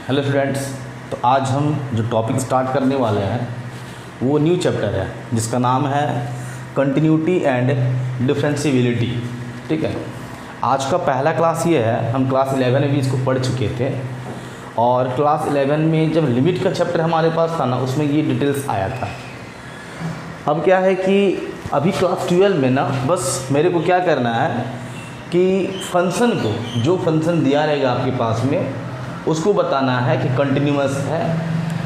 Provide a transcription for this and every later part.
Hello students. तो आज हम जो टॉपिक स्टार्ट करने वाले हैं वो न्यू चैप्टर है जिसका नाम है कंटिन्यूटी एंड डिफरेंशिएबिलिटी। ठीक है, आज का पहला क्लास ये है। हम क्लास 11 में भी इसको पढ़ चुके थे और क्लास 11 में जब लिमिट का चैप्टर हमारे पास था ना, उसमें ये डिटेल्स आया था। अब क्या है कि अभी क्लास 12 में ना बस मेरे को क्या करना है कि फंक्शन को, जो फंक्शन दिया रहेगा आपके पास में, उसको बताना है कि कंटिन्यूअस है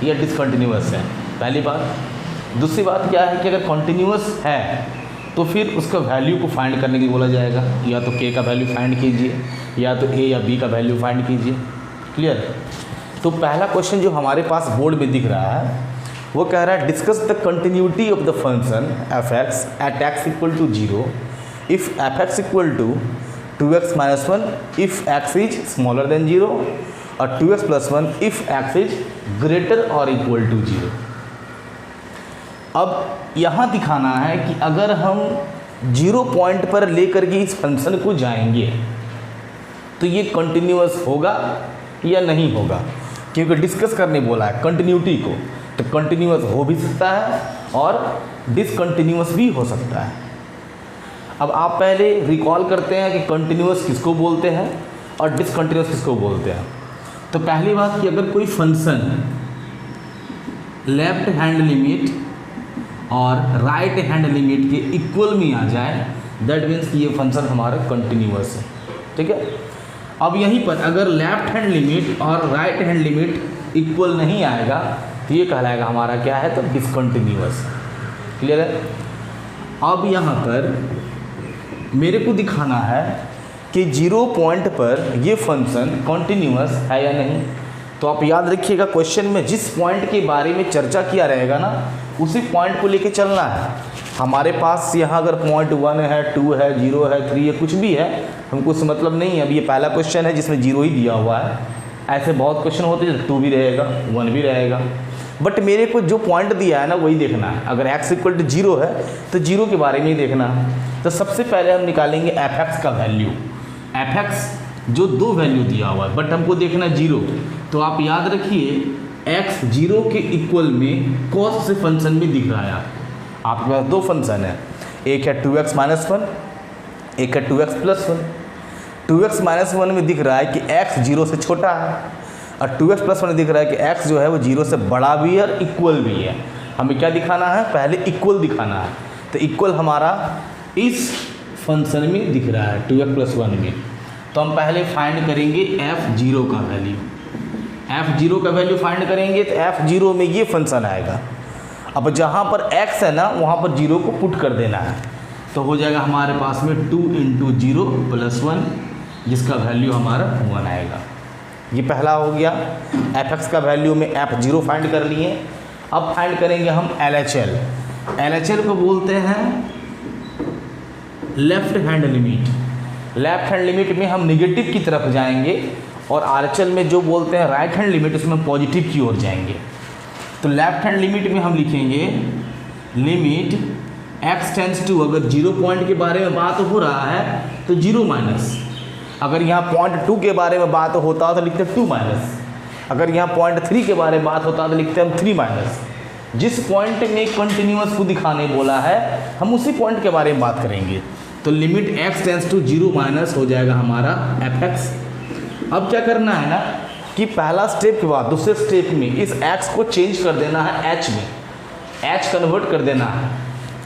या डिसकंटिन्यूअस है, पहली बात। दूसरी बात क्या है कि अगर कंटिन्यूअस है तो फिर उसका वैल्यू को फाइंड करने के लिए बोला जाएगा। या तो के का वैल्यू फाइंड कीजिए या तो ए या बी का वैल्यू फाइंड कीजिए। क्लियर? तो पहला क्वेश्चन जो हमारे पास बोर्ड में दिख रहा है वो कह रहा है discuss the continuity of the function F X at X equal to 0 if F X equal to 2x - 1 if X is smaller than 0 और 2x + 1 if X is greater और इक्वल टू 0। अब यहाँ दिखाना है कि अगर हम 0 पॉइंट पर लेकर के इस फंक्शन को जाएंगे तो ये कंटिन्यूअस होगा या नहीं होगा, क्योंकि डिस्कस करने बोला है कंटिन्यूटी को। तो कंटिन्यूअस हो भी सकता है और डिसकंटिन्यूअस भी हो सकता है। अब आप पहले रिकॉल करते हैं कि कंटिन्यूअस किसको बोलते हैं और डिसकंटिन्यूअस किसको बोलते हैं। तो पहली बात कि अगर कोई फंक्शन लेफ्ट हैंड लिमिट और राइट हैंड लिमिट के इक्वल में आ जाए, दैट मीन्स कि ये फंक्शन हमारा कंटिन्यूअस है। ठीक है, अब यहीं पर अगर लेफ्ट हैंड लिमिट और राइट हैंड लिमिट इक्वल नहीं आएगा तो ये कहलाएगा हमारा क्या है, तो डिसकंटिन्यूअस। क्लियर है? अब यहाँ पर मेरे को दिखाना है कि 0 पॉइंट पर ये फंक्शन कंटिन्यूअस है या नहीं। तो आप याद रखिएगा, क्वेश्चन में जिस पॉइंट के बारे में चर्चा किया रहेगा ना, उसी पॉइंट को लेके चलना है। हमारे पास यहाँ अगर पॉइंट 1 है, 2 है, 0 है, 3 है, कुछ भी है, हमको उससे मतलब नहीं है। अब ये पहला क्वेश्चन है जिसमें 0 ही दिया हुआ है। ऐसे बहुत क्वेश्चन होते हैं 2 भी रहेगा, 1 भी रहेगा, बट मेरे को जो पॉइंट दिया है ना वही देखना है। अगर x = 0 है तो 0 के बारे में ही देखना है। तो सबसे पहले हम निकालेंगे एफ एक्स का वैल्यू। एफ एक्स जो 2 वैल्यू दिया हुआ है, बट हमको देखना 0। तो आप याद रखिए x 0 के इक्वल में कौन से फंक्शन में दिख रहा है। आपके पास 2 फंक्शन है, एक है 2x - 1, एक है 2x + 1। 2x - 1 में दिख रहा है कि x 0 से छोटा है और 2x + 1 दिख रहा है कि x जो है वो 0 से बड़ा भी है और इक्वल भी है। हमें क्या दिखाना है, पहले इक्वल दिखाना है। तो इक्वल हमारा इस फंक्शन में दिख रहा है 2x + 1 में। तो हम पहले फाइंड करेंगे f0 का वैल्यू। f0 का वैल्यू फाइंड करेंगे तो f0 में ये फंक्शन आएगा। अब जहाँ पर x है ना वहाँ पर 0 को पुट कर देना है, तो हो जाएगा हमारे पास में 2 × 0 + 1, जिसका वैल्यू हमारा 1 आएगा। ये पहला हो गया। एफ एक्स का वैल्यू में f0 फाइंड कर लिए। अब फाइंड करेंगे हम LHL। LHL को बोलते हैं left hand limit. Left hand limit में हम निगेटिव की तरफ जाएंगे और RHL में जो बोलते हैं राइट हैंड लिमिट, उसमें पॉजिटिव की ओर जाएंगे। तो लेफ्ट हैंड लिमिट में हम लिखेंगे लिमिट x टेंड्स टू, अगर 0 पॉइंट के बारे में बात हो रहा है तो 0-, अगर यहाँ पॉइंट 2 के बारे में बात होता तो लिखते 2-, अगर यहाँ पॉइंट 3 के बारे में बात होता तो लिखते हम 3-। जिस पॉइंट में कंटिन्यूअस को दिखाने बोला है हम उसी पॉइंट के बारे में बात करेंगे। तो लिमिट x टेंड्स टू 0- हो जाएगा हमारा एफ एक्स। अब क्या करना है ना कि पहला स्टेप के बाद दूसरे स्टेप में इस x को चेंज कर देना है h में, h कन्वर्ट कर देना है।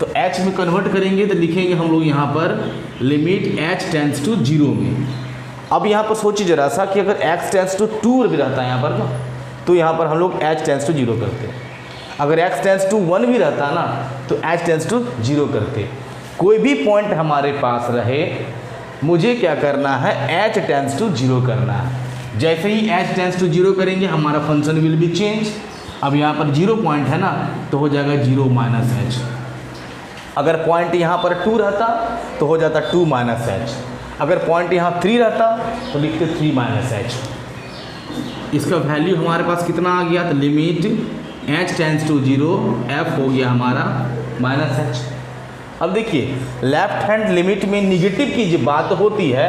तो h में कन्वर्ट करेंगे तो लिखेंगे हम लोग यहाँ पर लिमिट h टेंड्स टू 0 में। अब यहाँ पर सोचिए जरा सा कि अगर x टेंड्स टू 2 भी रहता है यहाँ पर ना, तो यहाँ पर हम लोग h टेंड्स टू 0 करते हैं। अगर x टेंड्स टू 1 भी रहता ना तो h टेंड्स टू 0 करते। कोई भी पॉइंट हमारे पास रहे, मुझे क्या करना है, h टेंड्स टू 0 करना है। जैसे ही h टेंड्स टू 0 करेंगे हमारा फंक्शन विल बी चेंज। अब यहाँ पर 0 पॉइंट है ना तो हो जाएगा 0 - h। अगर पॉइंट यहाँ पर 2 रहता तो हो जाता 2 - h। अगर पॉइंट यहाँ 3 रहता तो लिखते 3 - h। इसका वैल्यू हमारे पास कितना आ गया, तो limit h tends to 0, f हो गया हमारा -h। अब देखिए लेफ्ट हैंड लिमिट में निगेटिव की जब बात होती है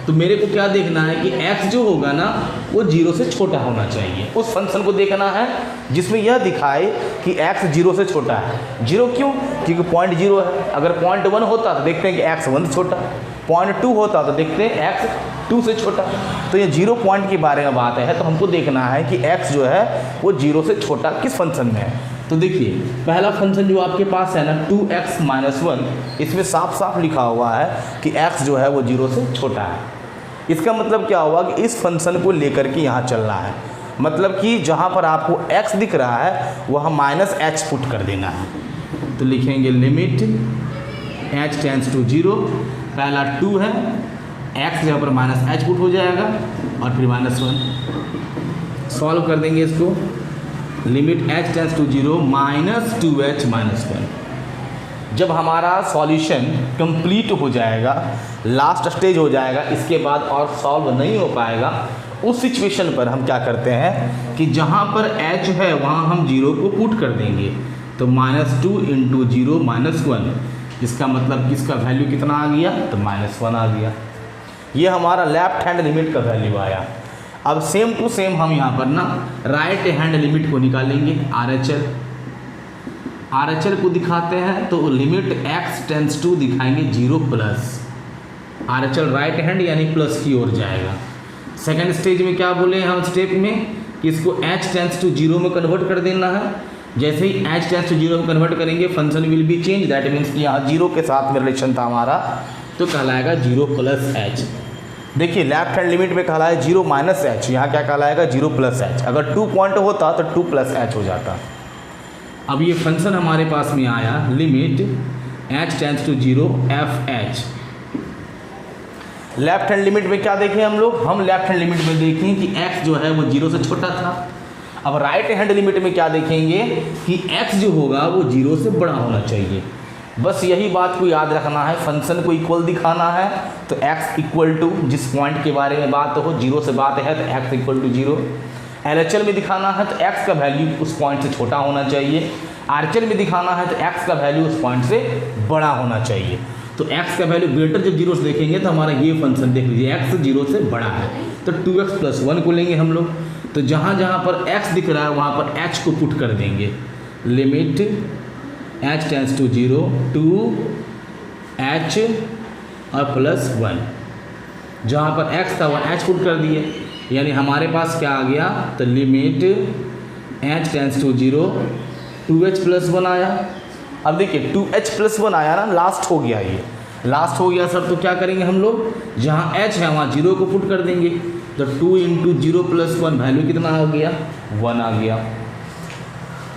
तो मेरे को क्या देखना है कि x जो होगा ना वो 0 से छोटा होना चाहिए। उस फंक्शन को देखना है जिसमें यह दिखाए कि x 0 से छोटा है। 0 क्यों? क्योंकि पॉइंट 0 है। अगर पॉइंट 1 होता तो देखते हैं कि x 1 से छोटा, पॉइंट 2 होता तो देखते हैं x 2 से छोटा। तो ये 0 पॉइंट के बारे में बात है, तो हमको देखना है कि x जो है वो 0 से छोटा किस फंक्शन में है। तो देखिए पहला फंक्शन जो आपके पास है ना 2x - 1, इसमें साफ साफ लिखा हुआ है कि x जो है वो 0 से छोटा है। इसका मतलब क्या हुआ कि इस फंक्शन को लेकर के यहाँ चलना है, मतलब कि जहाँ पर आपको x दिख रहा है वहाँ -h पुट कर देना है। तो लिखेंगे लिमिट h टेंड्स टू 0, पहला 2 है, x जहाँ पर -h पुट हो जाएगा और फिर -1। सॉल्व कर देंगे इसको, limit h tends to 0 -2h - 1। जब हमारा सॉल्यूशन कंप्लीट हो जाएगा, लास्ट स्टेज हो जाएगा, इसके बाद और सॉल्व नहीं हो पाएगा, उस सिचुएशन पर हम क्या करते हैं कि जहाँ पर h है वहाँ हम 0 को पुट कर देंगे। तो -2 × 0 -1, इसका मतलब कि इसका वैल्यू कितना आ गया? तो -1 आ गया। ये हमारा लेफ्ट हैंड लिमिट का वैल्यू आया। अब सेम टू सेम हम यहाँ पर ना राइट हैंड लिमिट को निकालेंगे। RHL को दिखाते हैं तो लिमिट x टेंड्स टू दिखाएंगे 0 प्लस। RHL राइट हैंड यानी प्लस की ओर जाएगा। सेकेंड स्टेज में क्या बोले हम स्टेप में कि इसको h टेंड्स टू 0 में कन्वर्ट कर देना है। जैसे ही h टेंड्स टू 0 में कन्वर्ट करेंगे function will be change, that means कि यहाँ 0 के साथ में रिलेशन था हमारा, तो कहलाएगा 0 + h। देखिए लेफ्ट हैंड लिमिट में कहलाए 0 - h, यहाँ क्या कहलाएगा 0 + h। अगर 2 पॉइंट होता तो 2 + h हो जाता। अब ये फंक्शन हमारे पास में आया limit h tends to 0 fh। Left hand limit में क्या देखें हम लोग? हम लेफ्ट हैंड लिमिट में देखें कि x जो है वो 0 से छोटा था। अब राइट हैंड लिमिट में क्या देखेंगे कि x जो होगा वो 0 से बड़ा होना चाहिए। बस यही बात को याद रखना है, फंक्शन को इक्वल दिखाना है तो x इक्वल टू जिस पॉइंट के बारे में बात हो, 0 से बात है तो x इक्वल टू 0। LHL में दिखाना है तो x का वैल्यू उस पॉइंट से छोटा होना चाहिए। RHL में दिखाना है तो x का वैल्यू उस पॉइंट से बड़ा होना चाहिए। तो x का वैल्यू ग्रेटर जब 0 से देखेंगे तो हमारा ये फंक्शन देख लीजिए x 0 से बड़ा है, तो 2x + 1 को लेंगे हम लोग। तो जहाँ जहाँ पर x दिख रहा है वहाँ पर h को पुट कर देंगे। Limit h tends to 0 2h और +1, जहाँ पर x था वहाँ h पुट कर दिए, यानी हमारे पास क्या आ गया? तो limit h tends to 0 2h + 1 आया। अब देखिए 2h + 1 आया ना, लास्ट हो गया, ये लास्ट हो गया सर। तो क्या करेंगे हम लोग? जहाँ h है वहाँ 0 को पुट कर देंगे। तो 2 × 0 + 1 वैल्यू कितना आ गया? 1 आ गया।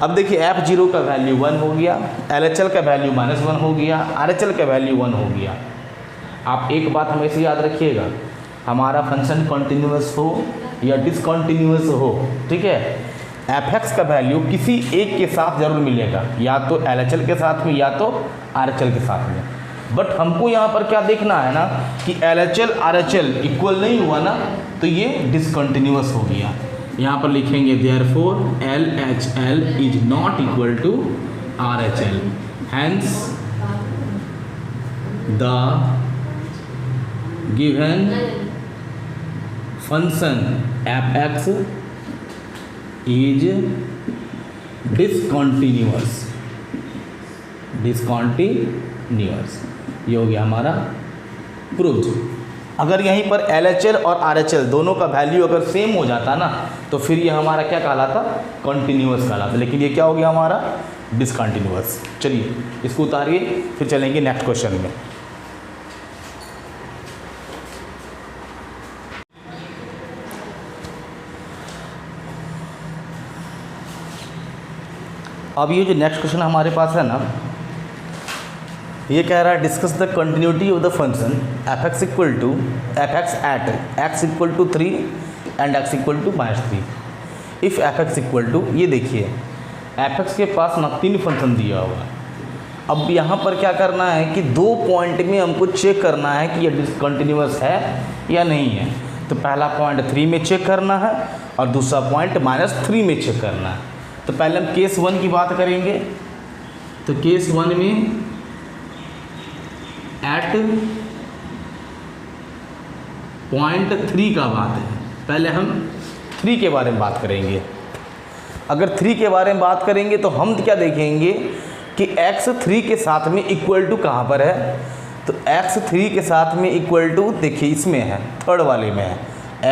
अब देखिए f0 का वैल्यू 1 हो गया, LHL का वैल्यू -1 हो गया, RHL का वैल्यू 1 हो गया। आप एक बात हमेशा याद रखिएगा, हमारा फंक्शन कंटिन्यूअस हो या डिसकंटिन्यूअस हो, ठीक है, fx का वैल्यू किसी एक के साथ जरूर मिलेगा, या तो LHL के साथ में या तो RHL के साथ में। बट हमको यहाँ पर क्या देखना है ना कि LHL RHL इक्वल नहीं हुआ ना तो ये डिसकंटिन्यूअस हो गया। यहाँ पर लिखेंगे therefore LHL is not equal to RHL, hence the given function fx is discontinuous. ये हो गया हमारा प्रूव्ड। अगर यहीं पर LHL और RHL दोनों का वैल्यू अगर सेम हो जाता ना तो फिर ये हमारा क्या कहलाता? कंटिन्यूअस कहलाता। लेकिन ये क्या हो गया हमारा? डिसकंटिन्यूअस। चलिए इसको उतारिए, फिर चलेंगे नेक्स्ट क्वेश्चन में। अब ये जो नेक्स्ट क्वेश्चन हमारे पास है ना, ये कह रहा है discuss the continuity of the function fx equal to fx at x equal to 3 and x equal to -3 if fx equal to, ये देखिए fx के पास ना 3 फंक्शन दिया हुआ है। अब यहाँ पर क्या करना है कि 2 पॉइंट में हमको चेक करना है कि ये डिसकंटिन्यूअस है या नहीं है। तो पहला पॉइंट 3 में चेक करना है और दूसरा पॉइंट -3 में चेक करना है। तो पहले हम केस 1 की बात करेंगे। तो केस 1 में एट पॉइंट 3 का बात है। पहले हम 3 के बारे में बात करेंगे। अगर 3 के बारे में बात करेंगे तो हम क्या देखेंगे कि x 3 के साथ में इक्वल टू कहाँ पर है, तो x 3 के साथ में इक्वल टू देखिए इसमें है, थर्ड वाले में है,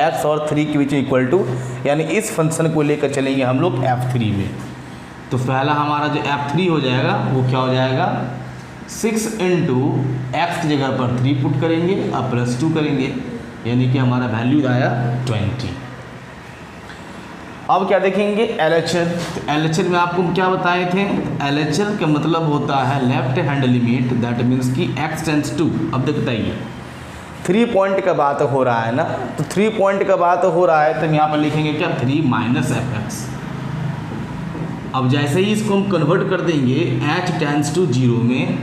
x और 3 के बीच में इक्वल टू, यानी इस फंक्शन को लेकर चलेंगे हम लोग f3 में। तो पहला हमारा जो f3 हो जाएगा वो क्या हो जाएगा, 6 इंटू एक्स की जगह पर 3 पुट करेंगे और प्लस 2 करेंगे, यानी कि हमारा वैल्यू आया 20। अब क्या देखेंगे LHL। तो LHL में आपको क्या बताए थे, LHL का मतलब होता है left hand limit, that means कि x टेंड्स टू। अब बताइए 3 पॉइंट का बात हो रहा है ना, तो 3 पॉइंट का बात हो रहा है तो हम यहाँ पर लिखेंगे क्या, 3 माइनस fx। अब जैसे ही इसको हम कन्वर्ट कर देंगे h टेंड्स टू 0 में,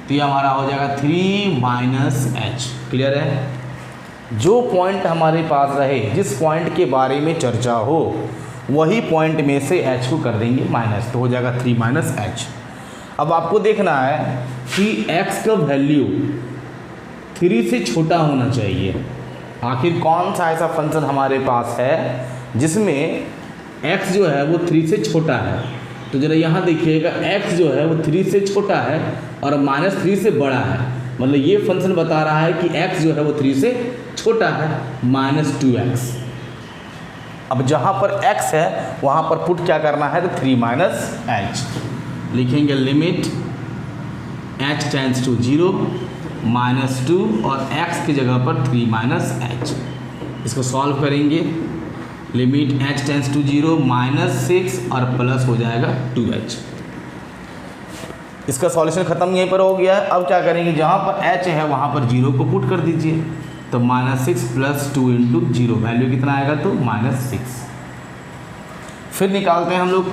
तो ये हमारा हो जाएगा 3 माइनस h। क्लियर है। जो पॉइंट हमारे पास रहे, जिस पॉइंट के बारे में चर्चा हो, वही पॉइंट में से h को कर देंगे माइनस, तो हो जाएगा 3 माइनस h। अब आपको देखना है कि x का वैल्यू 3 से छोटा होना चाहिए। आखिर कौन सा ऐसा फंक्शन हमारे पास है जिसमें x जो है वो 3 से छोटा है, तो जरा यहाँ देखिएगा x जो है वो 3 से छोटा है और माइनस 3 से बड़ा है, मतलब ये फंक्शन बता रहा है कि x जो है वो 3 से छोटा है, माइनस 2x। अब जहाँ पर x है वहाँ पर पुट क्या करना है, तो 3 माइनस h लिखेंगे, limit h tends to 0 minus 2 और x की जगह पर 3 माइनस h। इसको सॉल्व करेंगे, limit h tends to 0 minus 6 और प्लस हो जाएगा 2h। इसका सॉल्यूशन ख़त्म यहीं पर हो गया है। अब क्या करेंगे, जहाँ पर h है वहाँ पर 0 को पुट कर दीजिए, तो माइनस 6 प्लस 2 इंटू 0, वैल्यू कितना आएगा, तो माइनस 6। फिर निकालते हैं हम लोग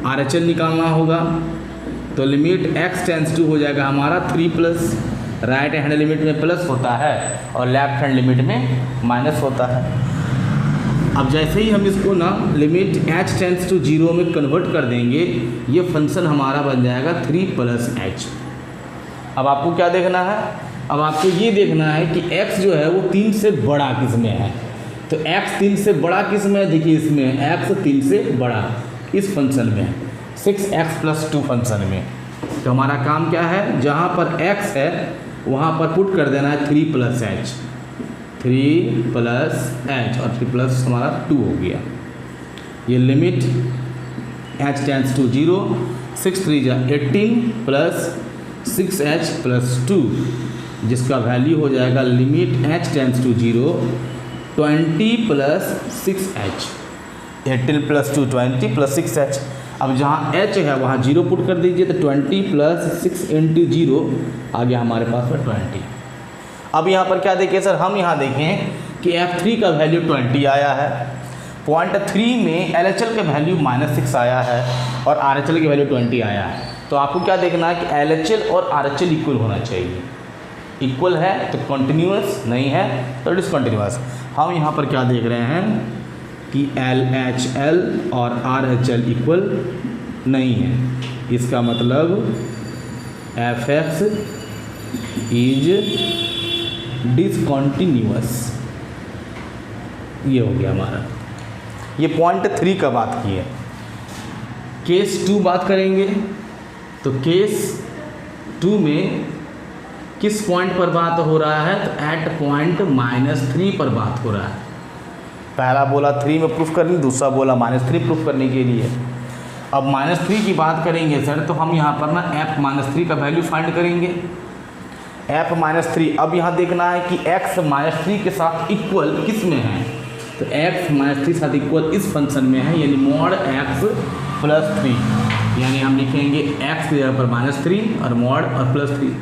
RHL निकालना होगा, तो लिमिट x टेंड्स टू हो जाएगा हमारा 3 प्लस, राइट हैंड लिमिट में प्लस होता है और लेफ्ट हैंड लिमिट में माइनस होता है। अब जैसे ही हम इसको ना लिमिट h टेंड्स टू 0 में कन्वर्ट कर देंगे, ये फंक्शन हमारा बन जाएगा 3 प्लस h। अब आपको क्या देखना है, अब आपको ये देखना है कि x जो है वो 3 से बड़ा किस में है, तो x 3 से बड़ा किस में है, देखिए इसमें x 3 से बड़ा इस फंक्शन में है, 6x प्लस 2 फंक्शन में। तो हमारा काम क्या है, जहाँ पर x है वहाँ पर पुट कर देना है 3 प्लस h, 3 प्लस h और 3 प्लस हमारा 2 हो गया। ये लिमिट h टेंड्स टू 0, 6 3 जा 18 प्लस 6h प्लस 2, जिसका वैल्यू हो जाएगा limit h tends to 0 20 plus 6h, 18 plus 2 20 plus 6h। अब जहाँ h है वहाँ 0 पुट कर दीजिए, तो 20 प्लस 6 इंटू 0 आ गया हमारे पास में 20। अब यहाँ पर क्या देखें सर, हम यहाँ देखें कि f3 का वैल्यू 20 आया है, पॉइंट 3 में LHL का वैल्यू -6 आया है और RHL की वैल्यू 20 आया है। तो आपको क्या देखना है कि LHL और RHL इक्वल होना चाहिए। इक्वल है तो कंटिन्यूअस, नहीं है तो डिसकंटिन्यूअस। हम यहाँ पर क्या देख रहे हैं कि LHL और RHL इक्वल नहीं है, इसका मतलब fx इज डिसकंटिन्यूअस। ये हो गया हमारा, ये पॉइंट 3 का बात की है। केस 2 बात करेंगे, तो केस 2 में किस पॉइंट पर बात हो रहा है, तो एट पॉइंट -3 पर बात हो रहा है। पहला बोला 3 में प्रूफ करनी, दूसरा बोला -3 प्रूफ करने के लिए। अब -3 की बात करेंगे सर, तो हम यहाँ पर ना f -3 का वैल्यू फाइंड करेंगे। f -3, अब यहाँ देखना है कि x -3 के साथ इक्वल किस में है, तो x -3 के साथ इक्वल इस फंक्शन में है, यानी मॉड x प्लस 3, यानी हम लिखेंगे x की जगह पर -3 और मॉड और +3।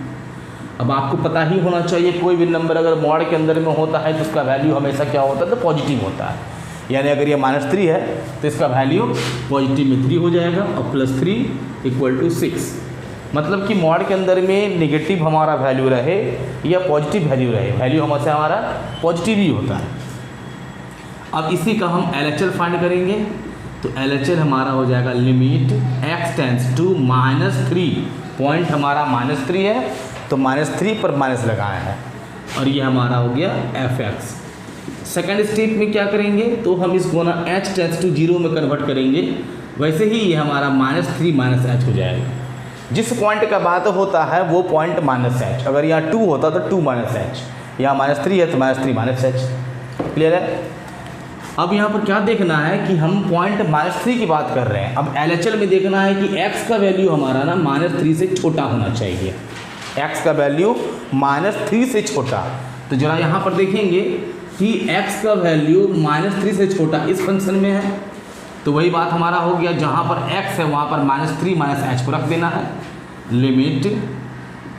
अब आपको पता ही होना चाहिए कोई भी नंबर अगर मॉड के अंदर में होता है तो उसका वैल्यू हमेशा क्या होता है, तो पॉजिटिव होता है। यानी अगर ये -3 है तो इसका वैल्यू पॉजिटिव में 3 हो जाएगा और +3 = 6। मतलब कि मॉड के अंदर में नेगेटिव हमारा वैल्यू रहे या पॉजिटिव वैल्यू रहे, वैल्यू हमारे हमारा पॉजिटिव ही होता है। अब इसी का हम LHL फाइंड करेंगे, तो LHL हमारा हो जाएगा limit x tends to -3, point हमारा -3 है तो -3 पर माइनस लगाया है और ये हमारा हो गया fx। सेकेंड स्टेप में क्या करेंगे, तो हम इसको ना h टेंस टू 0 में कन्वर्ट करेंगे, वैसे ही ये हमारा -3 - h हो जाएगा। जिस पॉइंट का बात होता है वो पॉइंट -h, अगर यहाँ 2 होता तो 2 - h, यहाँ -3 है तो -3 - h। क्लियर है। अब यहाँ पर क्या देखना है कि हम पॉइंट -3 की बात कर रहे हैं। अब LHL में देखना है कि x का वैल्यू हमारा ना -3 से छोटा होना चाहिए, x का वैल्यू -3 से छोटा। तो जरा यहाँ पर देखेंगे कि x का वैल्यू -3 से छोटा इस फंक्शन में है, तो वही बात हमारा हो गया, जहाँ पर x है वहाँ पर -3 - h को रख देना है। Limit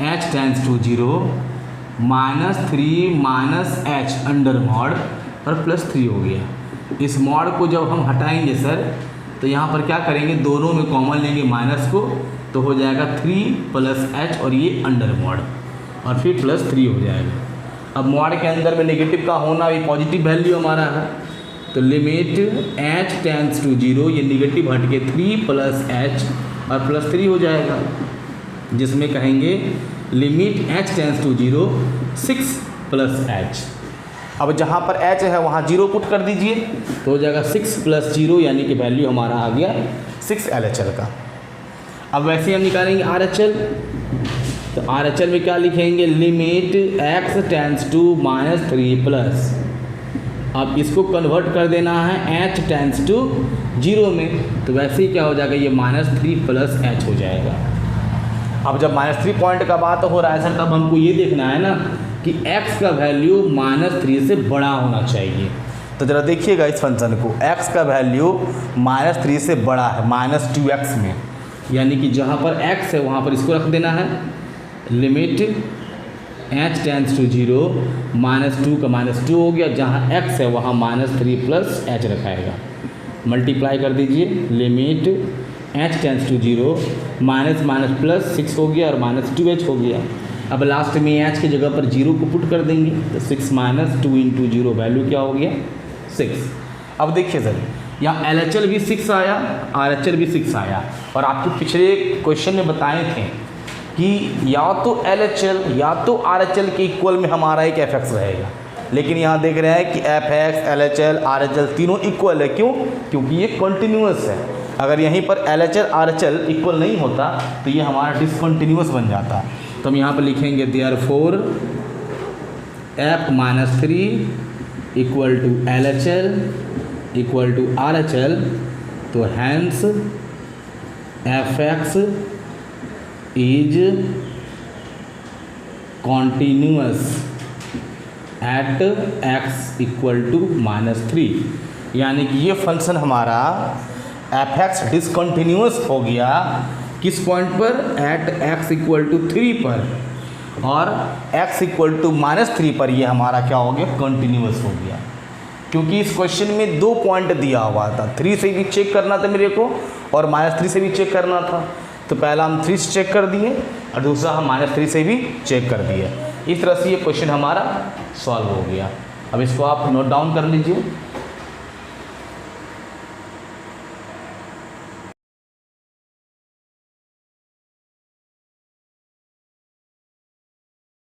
h tends to 0 -3 - h under mod और +3 हो गया। इस मॉड को जब हम हटाएंगे सर, तो यहाँ पर क्या करेंगे, दोनों में कॉमन लेंगे माइनस को, तो हो जाएगा 3 + h और ये अंडर मॉड और फिर +3 हो जाएगा। अब मॉड के अंदर में नेगेटिव का होना भी पॉजिटिव वैल्यू हमारा है, तो लिमिट h टेंस टू 0, ये नेगेटिव हट के 3 + h और +3 हो जाएगा, जिसमें कहेंगे limit h tends to 0 6 + h। अब जहाँ पर h है वहाँ 0 पुट कर दीजिए, तो हो जाएगा 6 + 0, यानी कि वैल्यू हमारा आ गया 6 LHL का। अब वैसे हम निकालेंगे RHL, तो RHL में क्या लिखेंगे, limit x tends to -3 plus, अब इसको कन्वर्ट कर देना है h टेंस टू 0 में, तो वैसे ही क्या हो जाएगा, ये -3 + h हो जाएगा। अब जब -3 पॉइंट का बात हो रहा है सर, तब हमको ये देखना है ना कि x का वैल्यू -3 से बड़ा होना चाहिए। तो ज़रा देखिएगा इस फंक्शन को, x का वैल्यू -3 से बड़ा है -2x में, यानी कि जहाँ पर x है वहाँ पर इसको रख देना है। लिमिट h टेंस टू 0 -2 का -2 हो गया, जहाँ x है वहाँ -3 + h रखाएगा। मल्टीप्लाई कर दीजिए, लिमिट h टेंस टू 0 -+ हो गया और -2h हो गया। अब लास्ट में h की जगह पर 0 को पुट कर देंगे, तो 6 - 2 × 0 वैल्यू क्या हो गया 6। अब देखिए सर, यहाँ LHL भी 6 आया, RHL भी 6 आया, और आपके पिछले क्वेश्चन में बताए थे कि या तो LHL या तो RHL के इक्वल में हमारा एक fx रहेगा, लेकिन यहाँ देख रहे हैं कि fx, LHL, RHL तीनों इक्वल है। क्यों? क्योंकि ये कंटिन्यूअस है। अगर यहीं पर LHL, RHL इक्वल नहीं होता तो ये हमारा डिसकंटिन्यूअस बन जाता। तो हम यहाँ पर लिखेंगे देयरफॉर f - 3 = LHL = RHL, तो hence fx is continuous at x = -3, यानी कि ये फंक्शन हमारा fx डिसकंटिन्यूअस हो गया किस पॉइंट पर, एट x = 3 पर, और x = -3 पर ये हमारा क्या हो गया, कंटिन्यूअस हो गया। क्योंकि इस क्वेश्चन में 2 पॉइंट दिया हुआ था, 3 से भी चेक करना था मेरे को और -3 से भी चेक करना था। तो पहला हम 3 से चेक कर दिए और दूसरा हम -3 से भी चेक कर दिए। इस तरह से ये क्वेश्चन हमारा सॉल्व हो गया। अब इसको आप नोट डाउन कर लीजिए।